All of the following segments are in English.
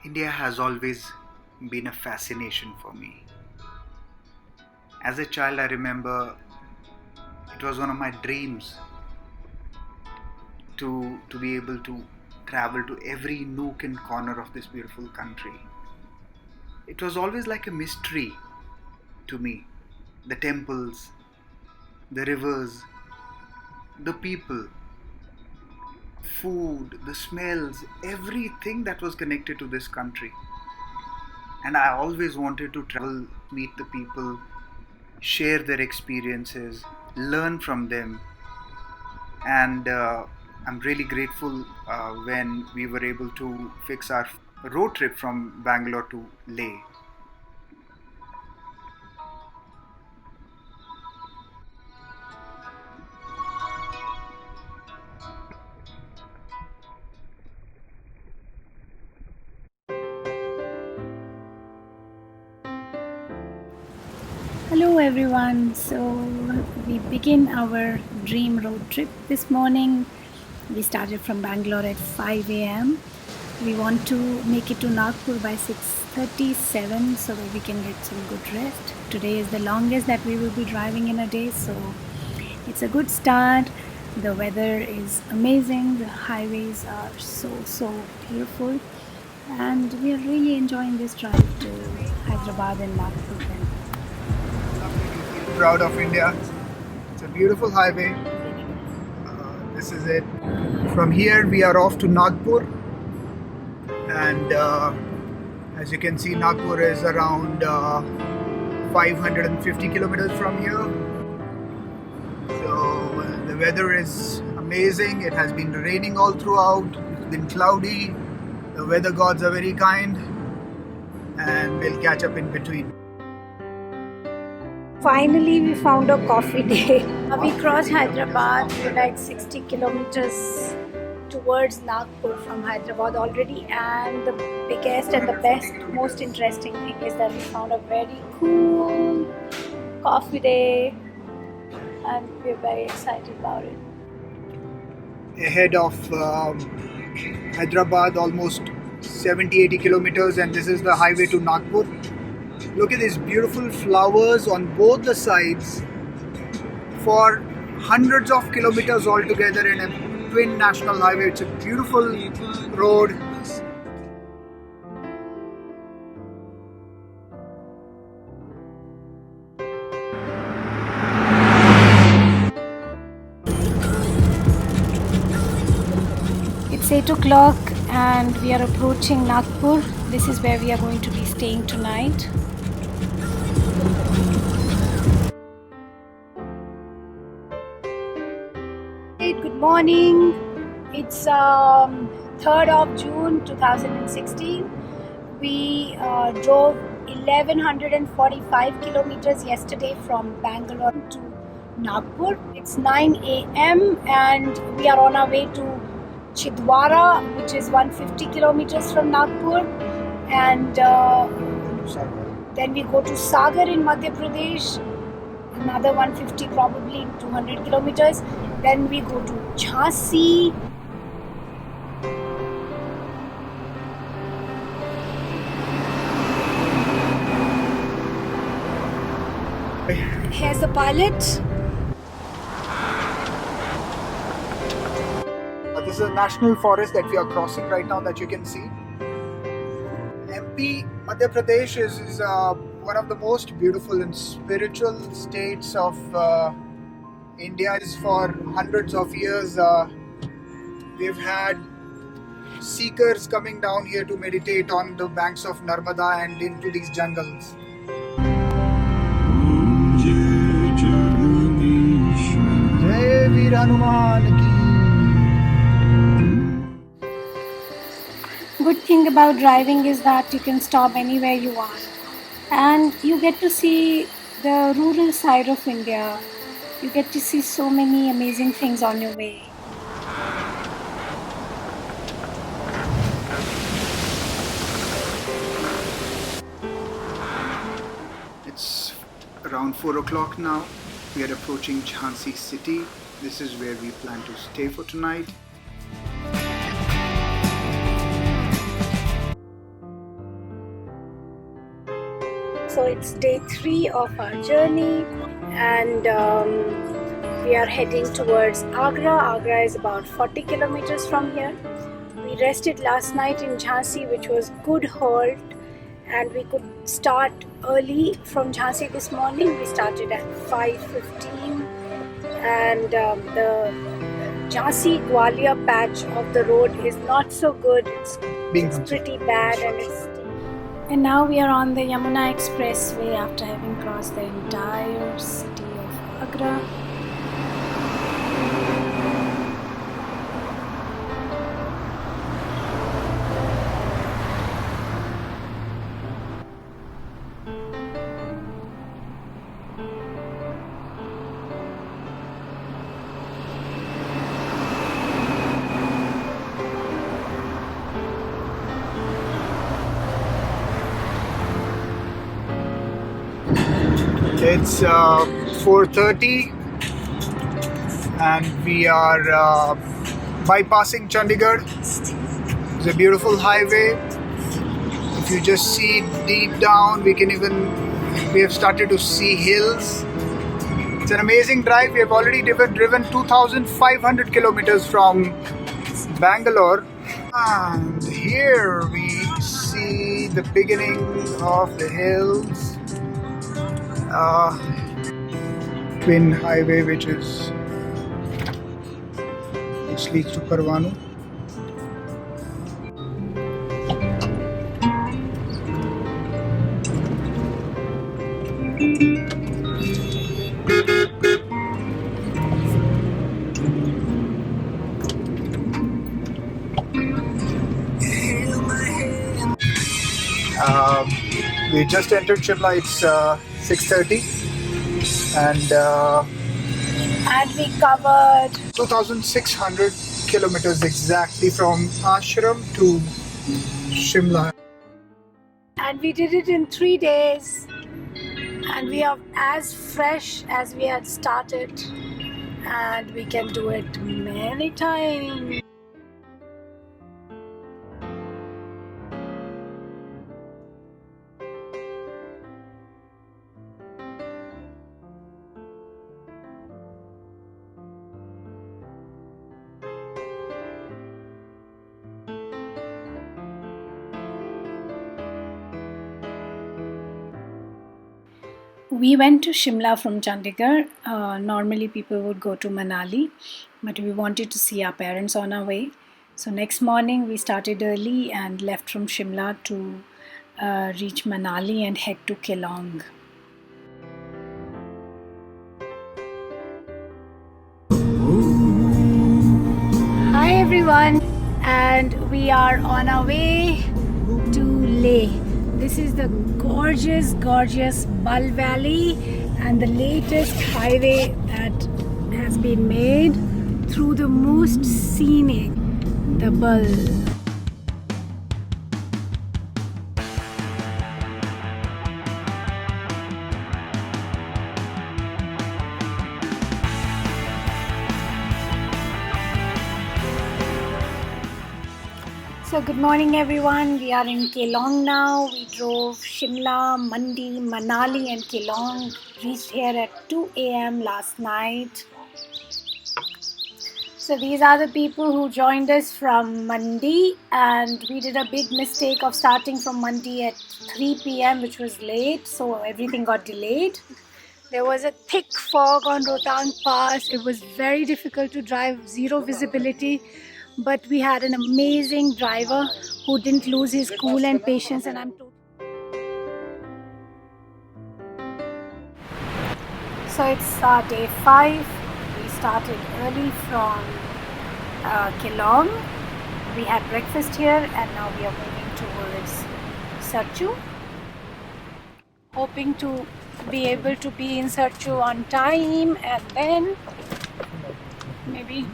India has always been a fascination for me. As a child, I remember it was one of my dreams to be able to travel to every nook and corner of this beautiful country. It was always like a mystery to me. The temples, the rivers, the people, food, the smells, everything that was connected to this country. And I always wanted to travel, meet the people, share their experiences, learn from them. And I'm really grateful when we were able to fix our road trip from Bangalore to Leh. Hello everyone. So we begin our dream road trip this morning. We started from Bangalore at 5 a.m. We want to make it to Nagpur by 6:37 so that we can get some good rest. Today is the longest that we will be driving in a day, so it's a good start. The weather is amazing. The highways are so beautiful, and we are really enjoying this drive to Hyderabad and Nagpur. Feel proud of India. It's a beautiful highway. This is it. From here, we are off to Nagpur, and as you can see, Nagpur is around 550 kilometers from here. So the weather is amazing. It has been raining all throughout. It's been cloudy. The weather gods are very kind, and we'll catch up in between. Finally, we found a coffee day. We crossed Hyderabad, we're like 60 kilometers towards Nagpur from Hyderabad already, and the biggest and the best, most interesting thing is that we found a very cool coffee day, and we're very excited about it. Ahead of Hyderabad, almost 70-80 kilometers, and this is the highway to Nagpur. Look at these beautiful flowers on both the sides for hundreds of kilometers altogether in a twin national highway. It's a beautiful road. It's 8 o'clock and we are approaching Nagpur. This is where we are going to be staying tonight. Good morning. It's 3rd of June 2016. We drove 1145 kilometers yesterday from Bangalore to Nagpur. It's 9 a.m. and we are on our way to Chhindwara, which is 150 kilometers from Nagpur, and then we go to Sagar in Madhya Pradesh, another 150, probably 200 kilometers. Then we go to Jhansi. Here's the pilot. This is a national forest that we are crossing right now, that you can see. MP, Madhya Pradesh is one of the most beautiful and spiritual states of India. Is for hundreds of years we've had seekers coming down here to meditate on the banks of Narmada and into these jungles. Jai Veer Hanuman ki. Good thing about driving is that you can stop anywhere you want, and you get to see the rural side of India. You get to see so many amazing things on your way. It's around 4 o'clock now. We are approaching Jhansi city. This is where we plan to stay for tonight. So it's day 3 of our journey, and we are heading towards Agra. Agra is about 40 kilometers from here. We rested last night in Jhansi, which was good halt, and we could start early from Jhansi this morning. We started at 5:15, and the Jhansi Gwalior patch of the road is not so good. It's pretty bad, and now we are on the Yamuna Expressway after having crossed the entire city of Agra. It's 4:30 and we are bypassing Chandigarh. It's a beautiful highway. If you just see deep down, we have started to see hills. It's an amazing drive. We have already driven 2,500 kilometers from Bangalore. And here we see the beginning of the hills. Twin highway which leads to Parwanu. We just entered Shimla. It's 6:30 and we covered 2,600 kilometers exactly from Ashram to Shimla. And we did it in 3 days, and we are as fresh as we had started, and we can do it many times. We went to Shimla from Chandigarh. Normally people would go to Manali, but we wanted to see our parents on our way. So next morning we started early and left from Shimla to reach Manali and head to Kelong. Hi everyone, and we are on our way to Leh. This is the gorgeous Bal Valley and the latest highway that has been made through the most scenic, the Bal. So good morning everyone, we are in Kelong now. We drove Shimla, Mandi, Manali and Kelong. Reached here at 2 a.m. last night. So these are the people who joined us from Mandi, and we did a big mistake of starting from Mandi at 3 p.m. which was late, so everything got delayed. There was a thick fog on Rohtang Pass. It was very difficult to drive, zero visibility. But we had an amazing driver who didn't lose his cool and patience, and So it's day 5. We started early from Kelong. We had breakfast here, and now we are moving towards Sarchu. Hoping to be able to be in Sarchu on time, and then maybe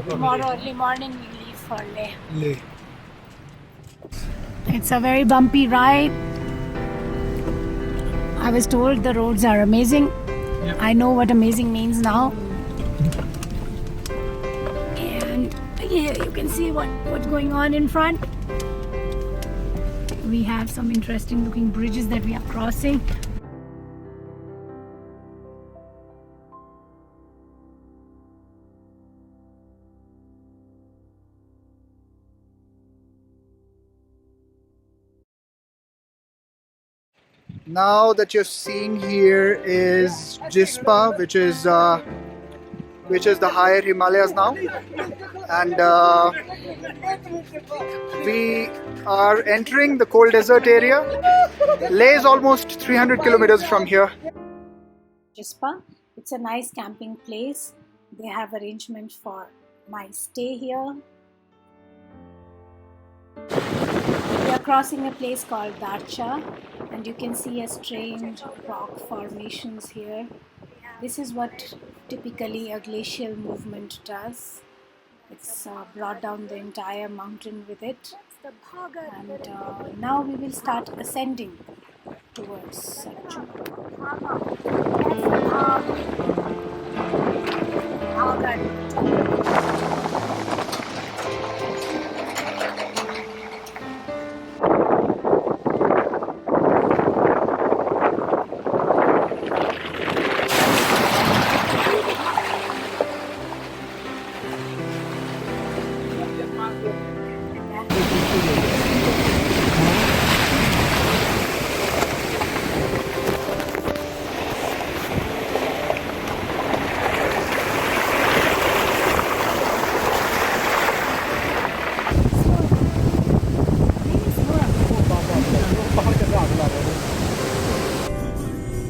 tomorrow early morning we leave for Leh. It's a very bumpy ride. I was told the roads are amazing. Yep. I know what amazing means now. And here you can see what's going on in front. we have some interesting looking bridges that we are crossing. Now that you're seeing here is Jispa, which is the higher Himalayas now, and we are entering the cold desert area. Leh is almost 300 kilometers from here. Jispa, it's a nice camping place. They have arrangement for my stay here. We are crossing a place called Darcha, and you can see a strange rock formations here. This is what typically a glacial movement does. It's brought down the entire mountain with it. And now we will start ascending towards Sarchu.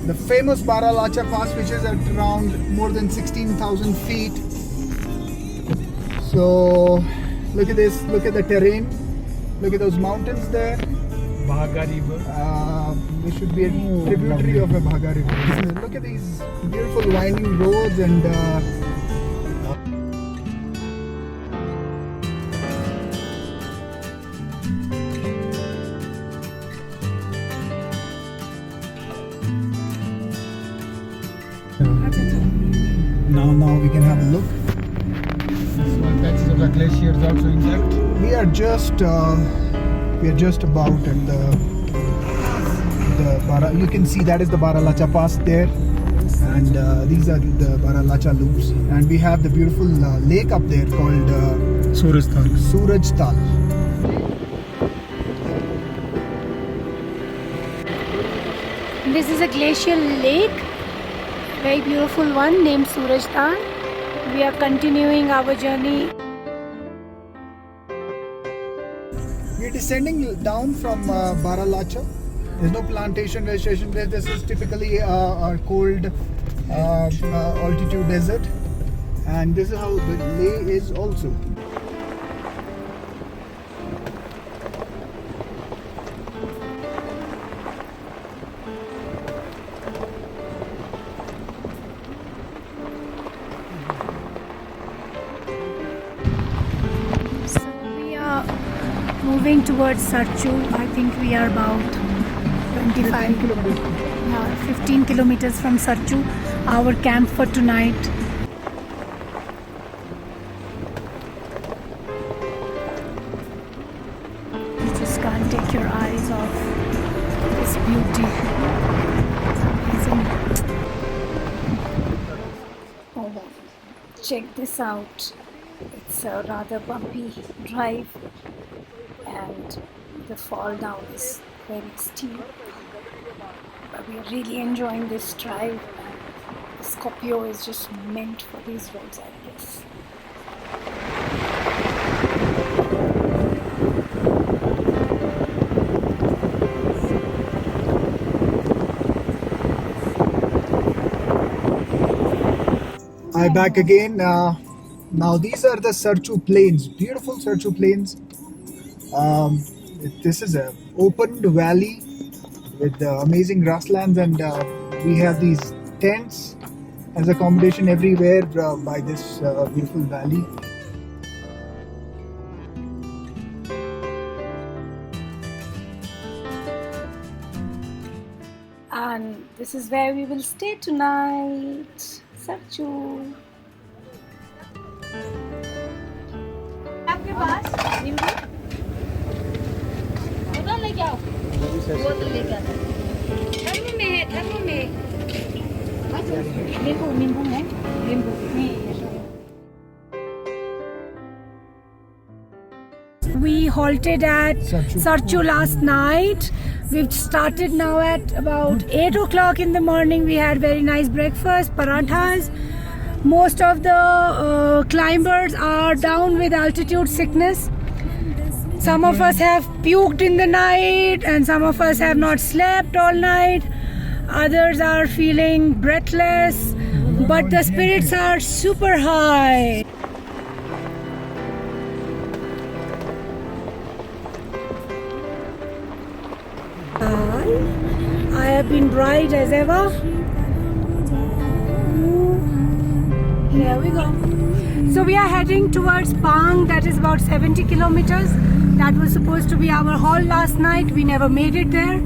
The famous Baralacha Pass, which is at around more than 16,000 feet. So look at this, look at the terrain, look at those mountains there. Bhaga River. This should be a tributary of a Bhaga River. Look at these beautiful winding roads and now we can have a look. Small patches of the glaciers also intact. We are just about at the Bara. You can see that is the Baralacha Pass there, and these are the Baralacha loops. And we have the beautiful lake up there called Suraj Tal. This is a glacial lake, very beautiful one named Suraj Tal. We are continuing our journey. We are descending down from Baralacha. There's no plantation vegetation there. This is typically our cold altitude desert, and this is how the Leh is also. Moving towards Sarchu. I think we are about 25 15 kilometers from Sarchu, our camp for tonight. You just can't take your eyes off this beauty. Amazing. Oh, check this out. It's a rather bumpy drive, and the fall down is very steep, but we are really enjoying this drive. Scorpio is just meant for these roads, I guess. Hi, back again. Now these are the Sarchu Plains, beautiful Sarchu Plains. This is a opened valley with amazing grasslands, and we have these tents as accommodation everywhere by this beautiful valley. And this is where we will stay tonight. Sarchu. आपके पास उधर लेके आओ. वो तो लेके आता thermo में है, थर्मो में नींबू नींबू है, नींबू नहीं। We halted at Sarchu last night. We've started now at about 8 o'clock in the morning. We had very nice breakfast, parathas. Most of the climbers are down with altitude sickness. Some of us have puked in the night and some of us have not slept all night. Others are feeling breathless, but the spirits are super high. I have been bright as ever. Here we go. So we are heading towards Pang, that is about 70 kilometers. That was supposed to be our haul last night. We never made it there.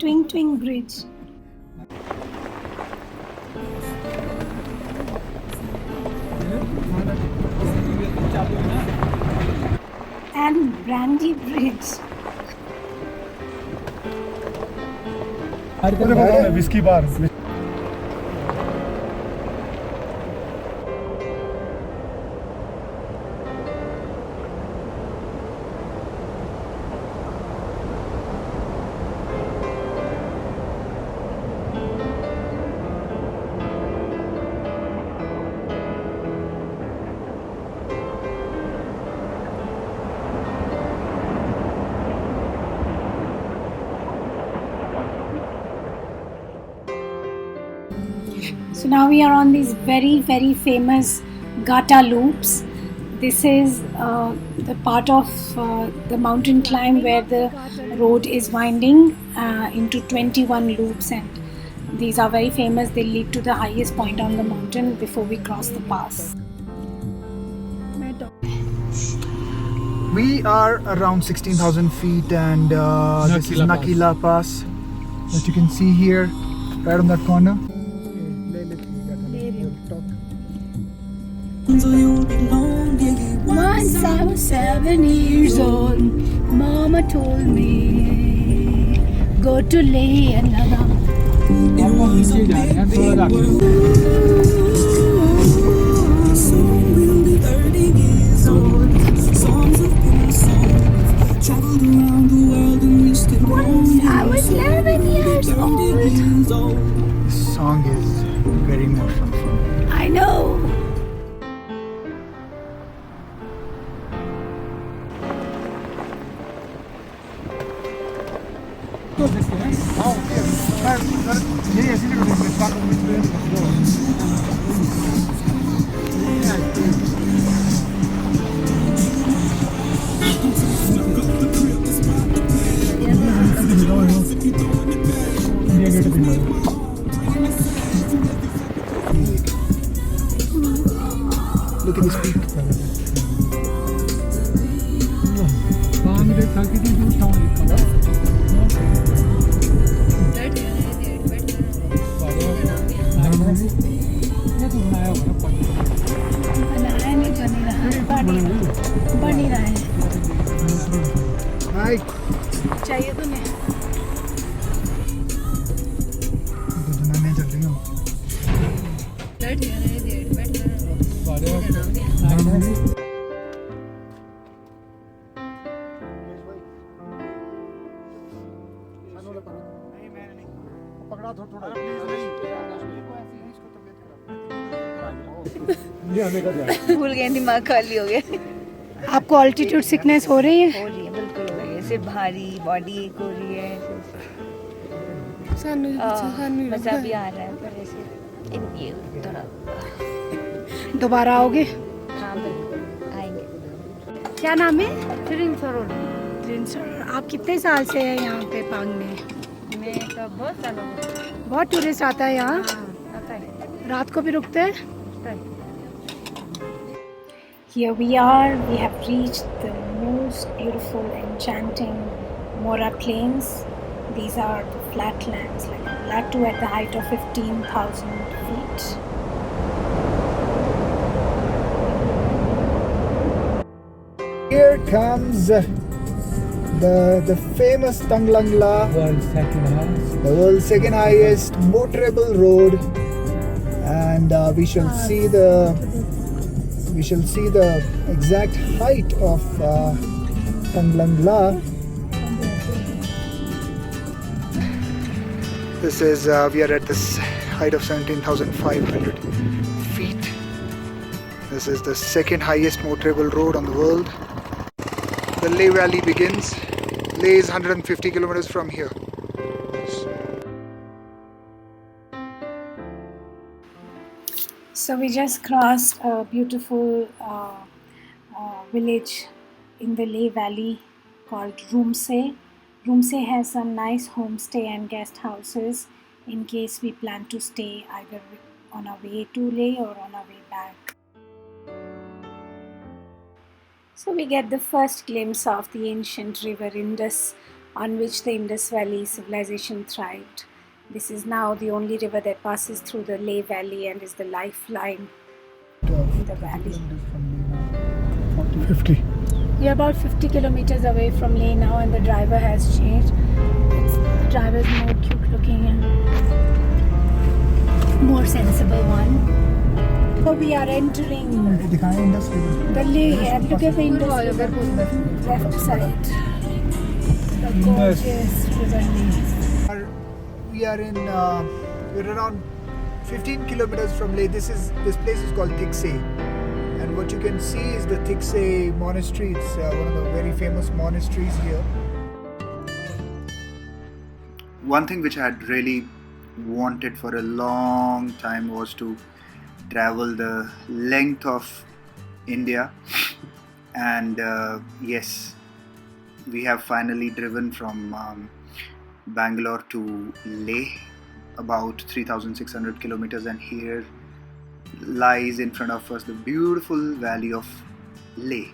Twing Twing Bridge. And Brandy Bridge. Whiskey bar. So now we are on these very famous Gata loops. This is the part of the mountain climb where the road is winding into 21 loops, and these are very famous. They lead to the highest point on the mountain before we cross the pass. We are around 16,000 feet and this is Nakila Pass that you can see here, right on that corner. Once I was 7 years old, Mama told me, go to Leh and Ladakh. Once I was 11 years old. This song is very emotional for me. I know. Look at this peak. बनाया नहीं बन ही रहा है। Hi. चाहिए तुम्हें? मैं चल रही हूँ। भूल गए, दिमाग खाली हो गया। आपको ऑल्टीट्यूड सिकनेस हो रही है? हो रही है, बिल्कुल हो रही है। सिर्फ भारी बॉडी एक हो रही है, मजा भी आ रहा है, पर ऐसे ये थोड़ा। दोबारा आओगे? हाँ बिल्कुल आएंगे। क्या नाम है? त्रिनसरोवर। आप कितने साल से हैं यहाँ पे पांग में? मैं तो बहुत सालों बहुत टूरिस्ट आता है यहाँ। आता है। रात को भी रुकते हैं? Here we are, we have reached the most beautiful, enchanting Mora Plains. These are the flatlands, like a plateau at the height of 15,000 feet. Here comes the famous Tanglangla, the world's second highest motorable road, and we shall see the exact height of Tanglangla. This is we are at this height of 17,500 feet. This is the second highest motorable road on the world. The Leh Valley begins. Leh is 150 kilometers from here. So we just crossed a beautiful village in the Leh Valley called Roomse. Roomse has some nice homestay and guest houses in case we plan to stay either on our way to Leh or on our way back. So we get the first glimpse of the ancient river Indus on which the Indus Valley civilization thrived. This is now the only river that passes through the Leh Valley and is the lifeline in the valley. 50. We are about 50 kilometers away from Leh now, and the driver has changed. The driver is more cute looking and more sensible one. So we are entering the Leh. Look at the Indus River, left side. The gorgeous river Leh. We are in we're around 15 kilometers from Leh. This place is called Tikse, and what you can see is the Tikse monastery. It's one of the very famous monasteries here. One thing which I had really wanted for a long time was to travel the length of India, and yes, we have finally driven from Bangalore to Leh, about 3,600 kilometers, and here lies in front of us the beautiful valley of Leh.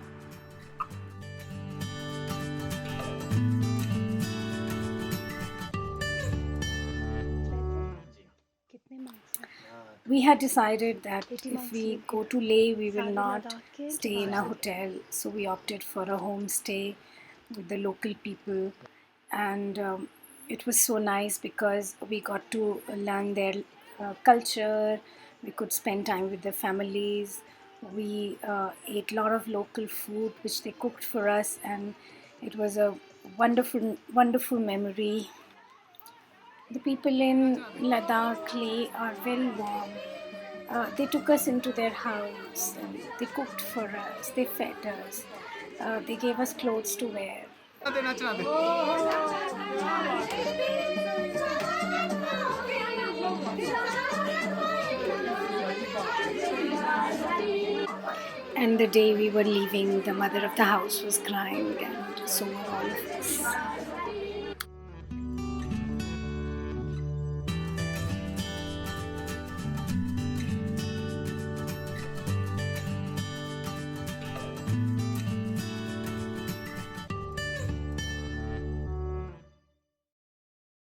We had decided that if we go to Leh, we will not stay in a hotel, so we opted for a homestay with the local people, and it was so nice because we got to learn their culture. We could spend time with their families. We ate a lot of local food which they cooked for us, and it was a wonderful memory. The people in Ladakh, Leh are very warm. They took us into their house and they cooked for us, they fed us, they gave us clothes to wear. And the day we were leaving, the mother of the house was crying, and so were all of us.